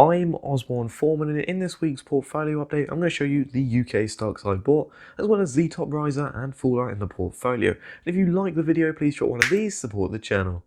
I'm Osborne Foreman, and in this week's portfolio update, I'm going to show you the UK stocks I bought, as well as the top riser and faller in the portfolio. And if you like the video, please drop one of these to support the channel.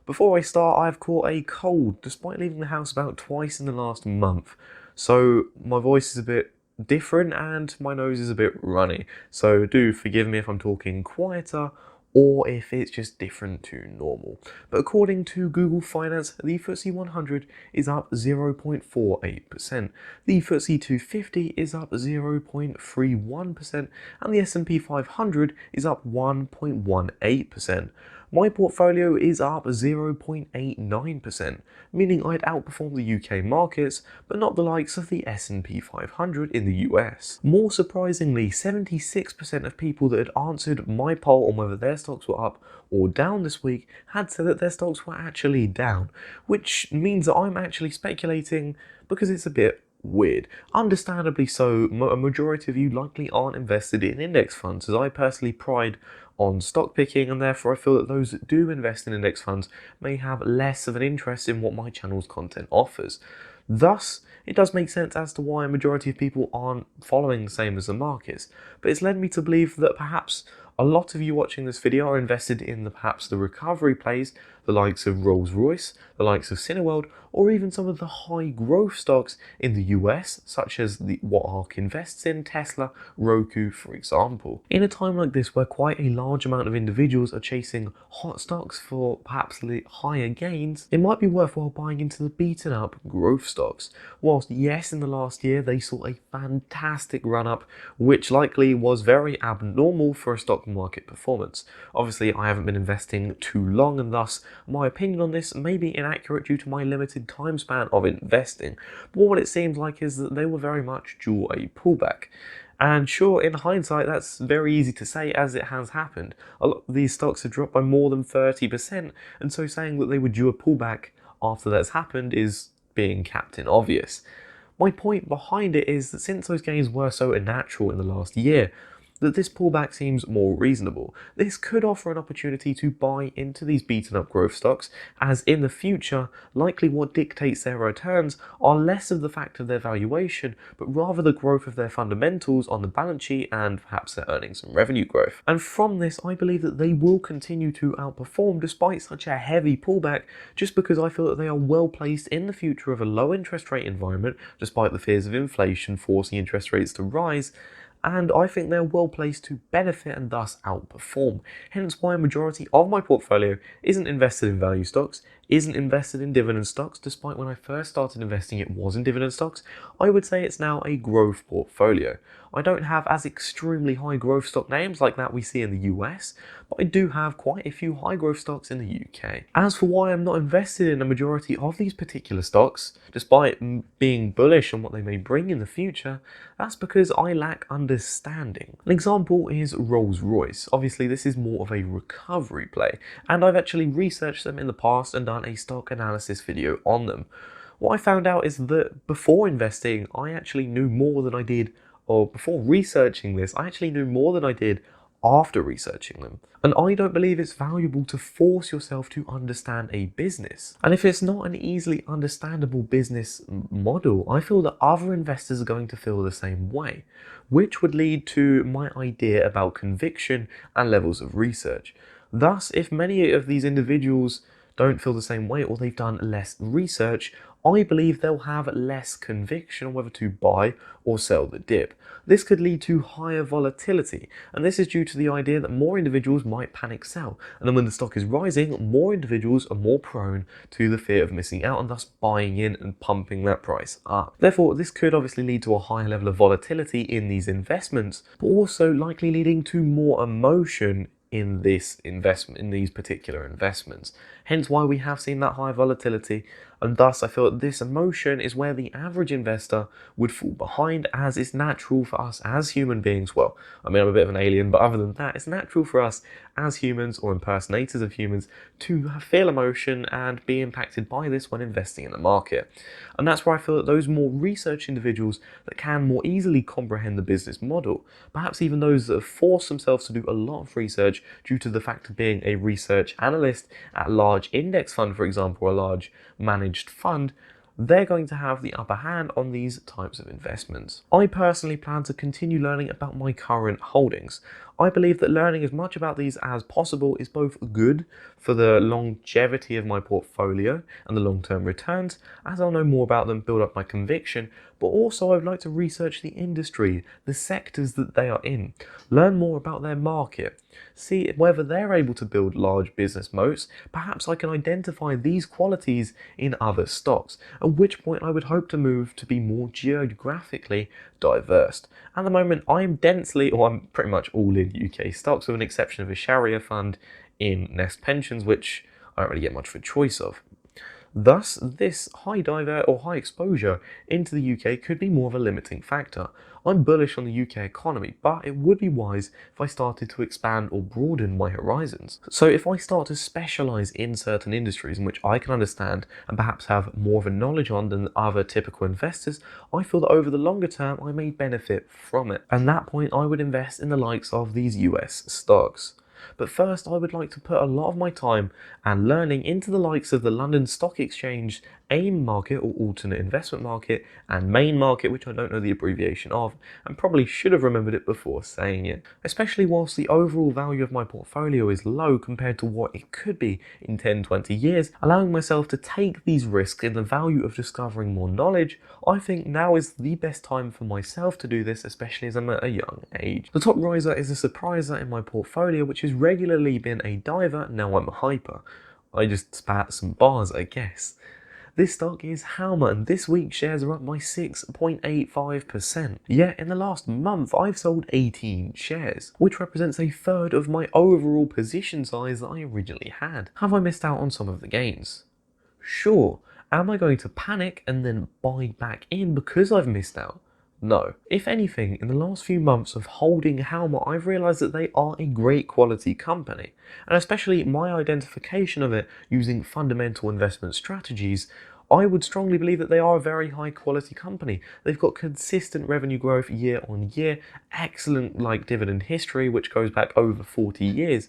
Before I start, I've caught a cold, despite leaving the house about twice in the last month. So my voice is a bit different and my nose is a bit runny. So do forgive me if I'm talking quieter or if it's just different to normal. But according to Google Finance, the FTSE 100 is up 0.48%, the FTSE 250 is up 0.31%, and the S&P 500 is up 1.18%. My portfolio is up 0.89%, meaning I'd outperform the UK markets, but not the likes of the S&P 500 in the US. More surprisingly, 76% of people that had answered my poll on whether their stocks were up or down this week had said that their stocks were actually down, which means that I'm actually speculating because it's a bit weird. Understandably so, a majority of you likely aren't invested in index funds, as I personally pride on stock picking, and therefore I feel that those that do invest in index funds may have less of an interest in what my channel's content offers. Thus, it does make sense as to why a majority of people aren't following the same as the markets, but it's led me to believe that perhaps a lot of you watching this video are invested in perhaps the recovery plays, the likes of Rolls-Royce, the likes of Cineworld, or even some of the high growth stocks in the US, such as what ARK invests in, Tesla, Roku, for example. In a time like this where quite a large amount of individuals are chasing hot stocks for perhaps higher gains, it might be worthwhile buying into the beaten up growth stocks. Whilst yes, in the last year they saw a fantastic run up, which likely was very abnormal for a stock market performance. Obviously, I haven't been investing too long, and thus my opinion on this may be inaccurate due to my limited time span of investing. But what it seems like is that they were very much due a pullback. And sure, in hindsight, that's very easy to say, as it has happened. A lot of these stocks have dropped by more than 30%, and so saying that they were due a pullback after that's happened is being Captain Obvious. My point behind it is that since those gains were so unnatural in the last year, that this pullback seems more reasonable. This could offer an opportunity to buy into these beaten up growth stocks, as in the future, likely what dictates their returns are less of the fact of their valuation, but rather the growth of their fundamentals on the balance sheet and perhaps their earnings and revenue growth. And from this, I believe that they will continue to outperform despite such a heavy pullback, just because I feel that they are well placed in the future of a low interest rate environment, despite the fears of inflation forcing interest rates to rise. And I think they're well placed to benefit and thus outperform. Hence why a majority of my portfolio isn't invested in value stocks, isn't invested in dividend stocks, despite when I first started investing it was in dividend stocks. I would say it's now a growth portfolio. I don't have as extremely high growth stock names like that we see in the US, but I do have quite a few high growth stocks in the UK. As for why I'm not invested in a majority of these particular stocks, despite being bullish on what they may bring in the future, that's because I lack understanding. An example is Rolls-Royce. Obviously this is more of a recovery play, and I've actually researched them in the past and done a stock analysis video on them. What I found out is that before investing, I actually knew more than I did, or before researching this, I actually knew more than I did after researching them. And I don't believe it's valuable to force yourself to understand a business. And if it's not an easily understandable business model, I feel that other investors are going to feel the same way, which would lead to my idea about conviction and levels of research. Thus, if many of these individuals don't feel the same way, or they've done less research, I believe they'll have less conviction on whether to buy or sell the dip. This could lead to higher volatility, and this is due to the idea that more individuals might panic sell, and then when the stock is rising, more individuals are more prone to the fear of missing out and thus buying in and pumping that price up. Therefore, this could obviously lead to a higher level of volatility in these investments, but also likely leading to more emotion in this investment, in these particular investments. Hence why we have seen that high volatility, and thus I feel that this emotion is where the average investor would fall behind, as it's natural for us as human beings. Well, I mean, I'm a bit of an alien, but other than that, it's natural for us as humans or impersonators of humans to feel emotion and be impacted by this when investing in the market. And that's where I feel that those more research individuals that can more easily comprehend the business model, perhaps even those that have forced themselves to do a lot of research due to the fact of being a research analyst at a large index fund, for example, or a large managed fund, they're going to have the upper hand on these types of investments. I personally plan to continue learning about my current holdings. I believe that learning as much about these as possible is both good for the longevity of my portfolio and the long-term returns, as I'll know more about them, build up my conviction, but also I'd like to research the industry, the sectors that they are in, learn more about their market, see whether they're able to build large business moats. Perhaps I can identify these qualities in other stocks, at which point I would hope to move to be more geographically diverse. At the moment, I'm pretty much all in UK stocks, with an exception of a Sharia fund in Nest Pensions, which I don't really get much of a choice of. Thus, this high exposure into the UK could be more of a limiting factor. I'm bullish on the UK economy, but it would be wise if I started to expand or broaden my horizons. So if I start to specialise in certain industries in which I can understand and perhaps have more of a knowledge on than other typical investors, I feel that over the longer term I may benefit from it. And at that point I would invest in the likes of these US stocks. But first, I would like to put a lot of my time and learning into the likes of the London Stock Exchange AIM market, or alternate investment market, and main market, which I don't know the abbreviation of, and probably should have remembered it before saying it. Especially whilst the overall value of my portfolio is low compared to what it could be in 10-20 years, allowing myself to take these risks in the value of discovering more knowledge, I think now is the best time for myself to do this, especially as I'm at a young age. The top riser is a surpriser in my portfolio, which has regularly been a diver. Now I'm a hyper. I just spat some bars, I guess. This stock is Halma, and this week shares are up by 6.85%. Yet in the last month I've sold 18 shares, which represents a third of my overall position size that I originally had. Have I missed out on some of the gains? Sure. Am I going to panic and then buy back in because I've missed out? No. If anything, in the last few months of holding Halma, I've realised that they are a great quality company, and especially my identification of it using fundamental investment strategies, I would strongly believe that they are a very high quality company. They've got consistent revenue growth year on year, excellent dividend history which goes back over 40 years.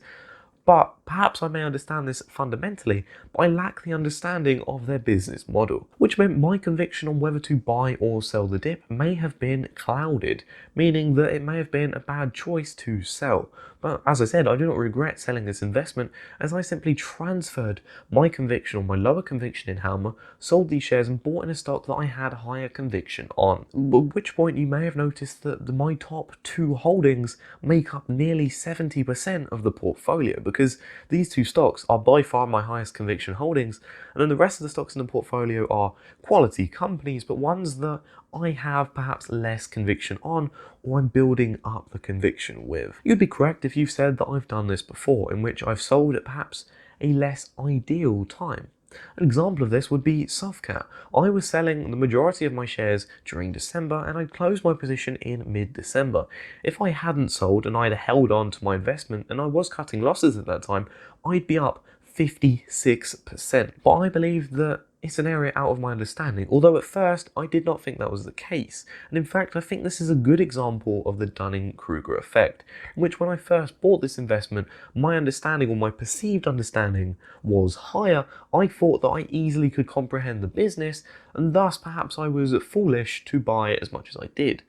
But perhaps I may understand this fundamentally, but I lack the understanding of their business model, which meant my conviction on whether to buy or sell the dip may have been clouded, meaning that it may have been a bad choice to sell. But as I said, I do not regret selling this investment, as I simply transferred my conviction, or my lower conviction in Halma, sold these shares and bought in a stock that I had higher conviction on. At which point you may have noticed that my top two holdings make up nearly 70% of the portfolio, because these two stocks are by far my highest conviction holdings, and then the rest of the stocks in the portfolio are quality companies, but ones that I have perhaps less conviction on, or I'm building up the conviction with. You'd be correct if you've said that I've done this before, in which I've sold at perhaps a less ideal time. An example of this would be Softcat. I was selling the majority of my shares during December, and I closed my position in mid-December. If I hadn't sold and I'd held on to my investment, and I was cutting losses at that time, I'd be up 56%. But I believe that it's an area out of my understanding, although at first I did not think that was the case. And in fact, I think this is a good example of the Dunning-Kruger effect, in which when I first bought this investment, my understanding, or my perceived understanding, was higher. I thought that I easily could comprehend the business, and thus perhaps I was foolish to buy as much as I did.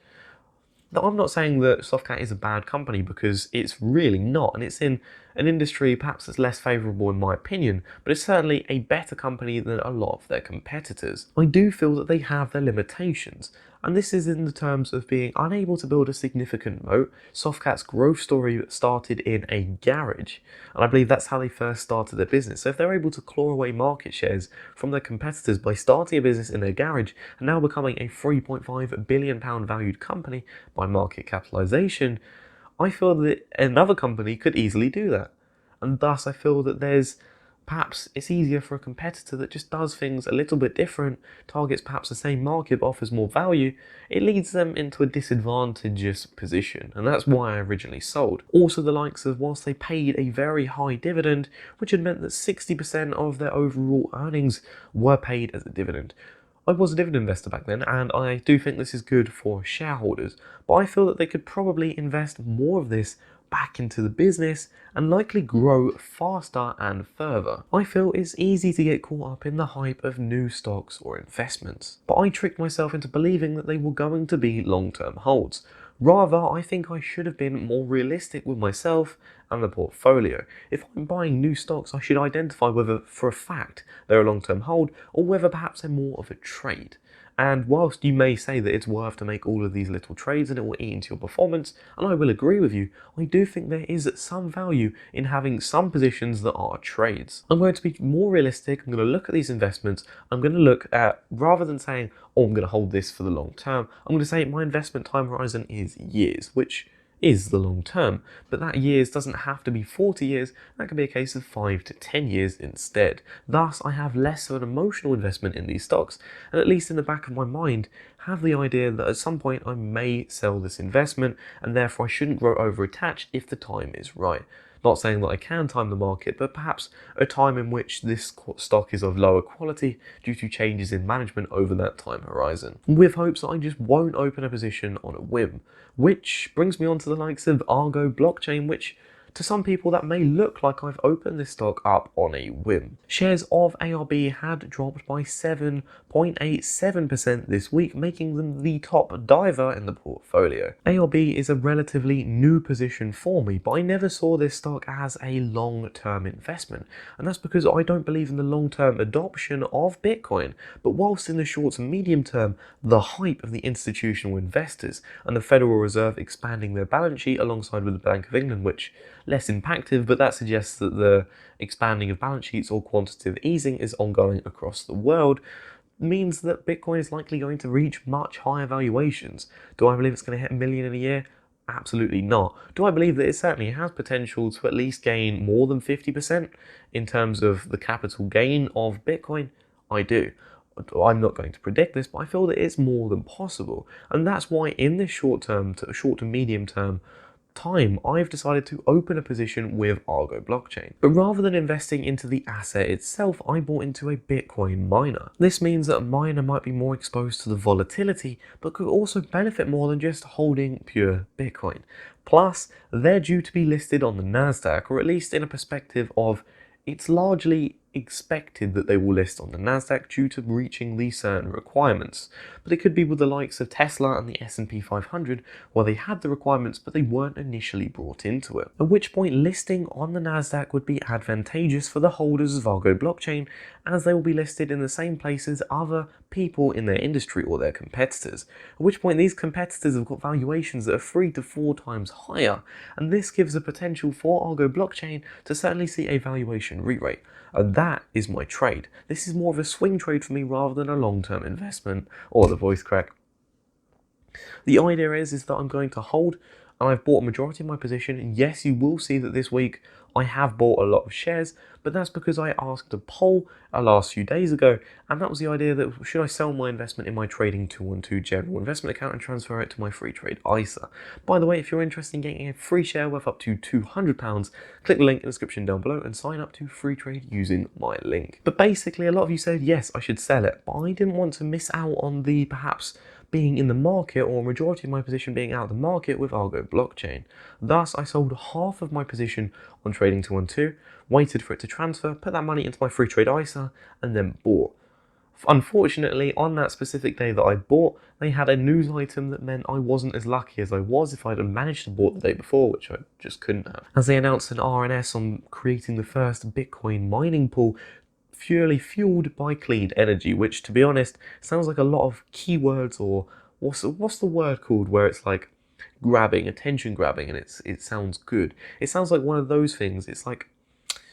Now, I'm not saying that Softcat is a bad company, because it's really not, and it's in an industry perhaps that's less favourable in my opinion, but it's certainly a better company than a lot of their competitors. I do feel that they have their limitations, and this is in the terms of being unable to build a significant moat. Softcat's growth story started in a garage, and I believe that's how they first started their business. So if they're able to claw away market shares from their competitors by starting a business in their garage and now becoming a £3.5 billion valued company by market capitalisation, I feel that another company could easily do that. And thus I feel that perhaps it's easier for a competitor that just does things a little bit different, targets perhaps the same market but offers more value. It leads them into a disadvantageous position, and that's why I originally sold. Also the likes of, whilst they paid a very high dividend, which had meant that 60% of their overall earnings were paid as a dividend. I was a dividend investor back then, and I do think this is good for shareholders, but I feel that they could probably invest more of this back into the business and likely grow faster and further. I feel it's easy to get caught up in the hype of new stocks or investments, but I tricked myself into believing that they were going to be long-term holds. Rather, I think I should have been more realistic with myself and the portfolio. If I'm buying new stocks, I should identify whether for a fact they're a long-term hold or whether perhaps they're more of a trade. And whilst you may say that it's worth to make all of these little trades and it will eat into your performance, and I will agree with you, I do think there is some value in having some positions that are trades. I'm going to be more realistic. I'm going to look at these investments. I'm going to look at, rather than saying, oh, I'm going to hold this for the long term, I'm going to say my investment time horizon is years, which is the long term, but that years doesn't have to be 40 years, that could be a case of 5 to 10 years instead. Thus, I have less of an emotional investment in these stocks, and at least in the back of my mind, have the idea that at some point I may sell this investment, and therefore I shouldn't grow over attached if the time is right. Not saying that I can time the market, but perhaps a time in which this stock is of lower quality due to changes in management over that time horizon, with hopes that I just won't open a position on a whim. Which brings me on to the likes of Argo Blockchain, which to some people that may look like I've opened this stock up on a whim. Shares of ARB had dropped by 7.87% this week, making them the top diver in the portfolio. ARB is a relatively new position for me, but I never saw this stock as a long-term investment, and that's because I don't believe in the long-term adoption of Bitcoin. But whilst in the short to medium term, the hype of the institutional investors and the Federal Reserve expanding their balance sheet alongside with the Bank of England, which less impactive, but that suggests that the expanding of balance sheets or quantitative easing is ongoing across the world, means that Bitcoin is likely going to reach much higher valuations. Do I believe it's going to hit $1 million in a year? Absolutely not. Do I believe that it certainly has potential to at least gain more than 50% in terms of the capital gain of Bitcoin? I do. I'm not going to predict this, but I feel that it's more than possible. And that's why in this short to medium term time, I've decided to open a position with Argo Blockchain. But rather than investing into the asset itself, I bought into a Bitcoin miner. This means that a miner might be more exposed to the volatility, but could also benefit more than just holding pure Bitcoin. Plus, they're due to be listed on the NASDAQ, or at least in a perspective of it's largely expected that they will list on the NASDAQ due to reaching these certain requirements. But it could be with the likes of Tesla and the S&P 500 where they had the requirements but they weren't initially brought into it. At which point listing on the NASDAQ would be advantageous for the holders of Argo Blockchain, as they will be listed in the same place as other people in their industry or their competitors. At which point these competitors have got valuations that are 3 to 4 times higher, and this gives the potential for Argo Blockchain to certainly see a valuation re-rate. And that is my trade. This is more of a swing trade for me rather than a long-term investment, or the voice crack. The idea is that I'm going to hold, and I've bought a majority of my position. And yes, you will see that this week I have bought a lot of shares, but that's because I asked a poll last few days ago, and that was the idea that should I sell my investment in my Trading 212 general investment account and transfer it to my Freetrade ISA. By the way, if you're interested in getting a free share worth up to £200, click the link in the description down below and sign up to Freetrade using my link. But basically, a lot of you said, yes, I should sell it, but I didn't want to miss out on the perhaps being in the market, or a majority of my position being out of the market with Argo Blockchain. Thus, I sold half of my position on Trading 212, waited for it to transfer, put that money into my Freetrade ISA, and then bought. Unfortunately, on that specific day that I bought, they had a news item that meant I wasn't as lucky as I was if I'd have managed to bought the day before, which I just couldn't have. As they announced an RNS on creating the first Bitcoin mining pool, purely fueled by clean energy, which, to be honest, sounds like a lot of keywords, or what's the word called where it's like grabbing, attention grabbing, and it sounds good. It sounds like one of those things. It's like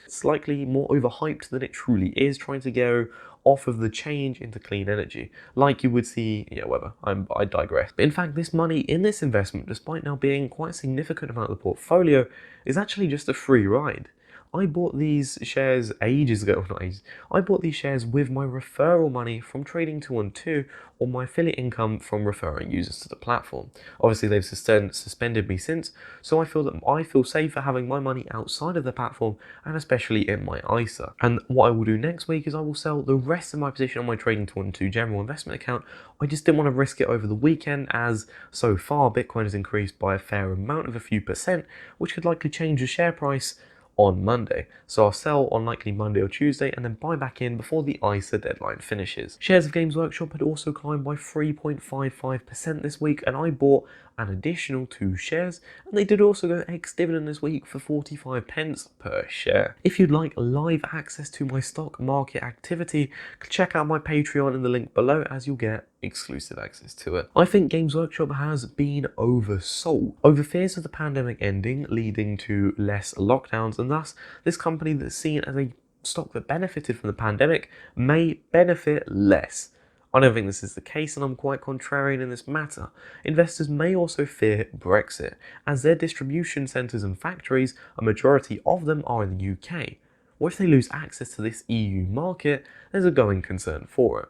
slightly more overhyped than it truly is, trying to go off of the change into clean energy, like you would see, whatever, I digress. But in fact, this money in this investment, despite now being quite a significant amount of the portfolio, is actually just a free ride. I bought these shares ages ago, not ages. I bought these shares with my referral money from trading 212 or my affiliate income from referring users to the platform. Obviously, they've suspended me since, so I feel safer having my money outside of the platform and especially in my ISA. And what I will do next week is I will sell the rest of my position on my trading 212 general investment account. I just didn't want to risk it over the weekend, as so far Bitcoin has increased by a fair amount of a few percent, which could likely change the share price on Monday. So I'll sell on likely Monday or Tuesday and then buy back in before the ISA deadline finishes. Shares of Games Workshop had also climbed by 3.55% this week, and I bought an additional 2 shares, and they did also go ex-dividend this week for 45 pence per share. If you'd like live access to my stock market activity, check out my Patreon in the link below, as you'll get exclusive access to it. I think Games Workshop has been oversold over fears of the pandemic ending, leading to less lockdowns, and thus this company that's seen as a stock that benefited from the pandemic may benefit less. I don't think this is the case, and I'm quite contrarian in this matter. Investors may also fear Brexit, as their distribution centres and factories, a majority of them are in the UK. What if they lose access to this EU market? There's a going concern for it.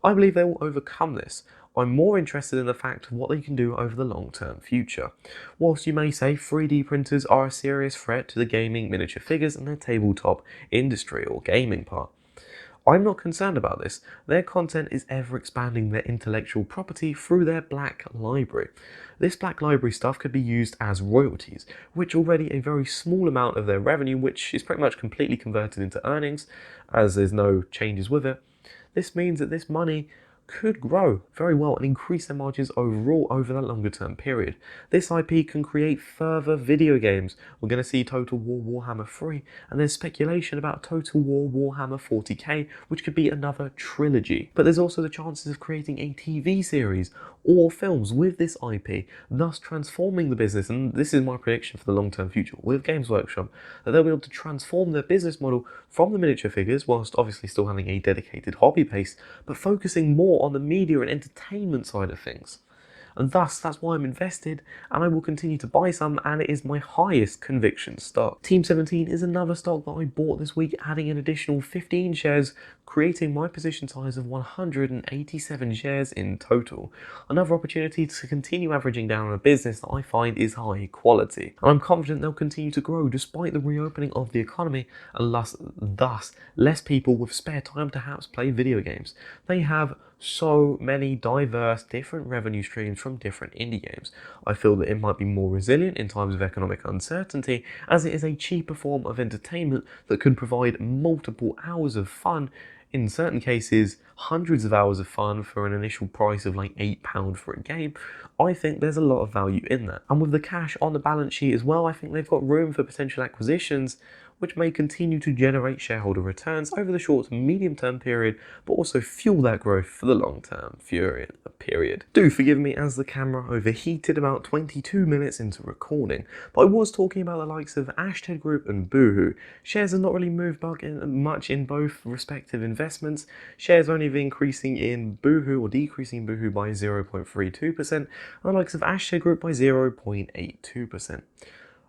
I believe they will overcome this. I'm more interested in the fact of what they can do over the long-term future. Whilst you may say 3D printers are a serious threat to the gaming miniature figures and their tabletop industry or gaming part, I'm not concerned about this. Their content is ever expanding their intellectual property through their Black Library. This Black Library stuff could be used as royalties, which already a very small amount of their revenue, which is pretty much completely converted into earnings, as there's no changes with it. This means that this money could grow very well and increase their margins overall over that longer term period. This IP can create further video games. We're going to see Total War Warhammer 3, and there's speculation about Total War Warhammer 40k, which could be another trilogy. But there's also the chances of creating a TV series or films with this IP, thus transforming the business, and this is my prediction for the long-term future with Games Workshop, that they'll be able to transform their business model from the miniature figures, whilst obviously still having a dedicated hobby base, but focusing more on the media and entertainment side of things. And thus, that's why I'm invested, and I will continue to buy some, and it is my highest conviction stock. Team 17 is another stock that I bought this week, adding an additional 15 shares, creating my position size of 187 shares in total. Another opportunity to continue averaging down on a business that I find is high quality. And I'm confident they'll continue to grow despite the reopening of the economy, and thus less people with spare time to perhaps play video games. They have so many diverse different revenue streams from different indie games. I feel that it might be more resilient in times of economic uncertainty, as it is a cheaper form of entertainment that could provide multiple hours of fun, in certain cases hundreds of hours of fun for an initial price of like £8 for a game. I think there's a lot of value in that. And with the cash on the balance sheet as well, I think they've got room for potential acquisitions, which may continue to generate shareholder returns over the short to medium term period, but also fuel that growth for the long term period. Do forgive me as the camera overheated about 22 minutes into recording, but I was talking about the likes of Ashted Group and Boohoo. Shares have not really moved much in both respective investments. Shares only have increasing in Boohoo or decreasing in Boohoo by 0.32%, and the likes of Ashted Group by 0.82%.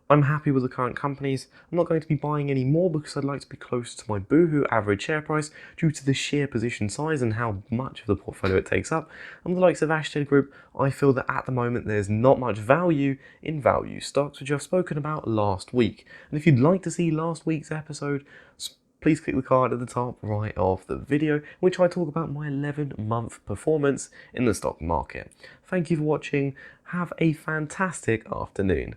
I'm happy with the current companies. I'm not going to be buying any more because I'd like to be close to my Boohoo average share price due to the sheer position size and how much of the portfolio it takes up. And with the likes of Ashted Group, I feel that at the moment there's not much value in value stocks, which I've spoken about last week. And if you'd like to see last week's episode, please click the card at the top right of the video, in which I talk about my 11-month performance in the stock market. Thank you for watching. Have a fantastic afternoon.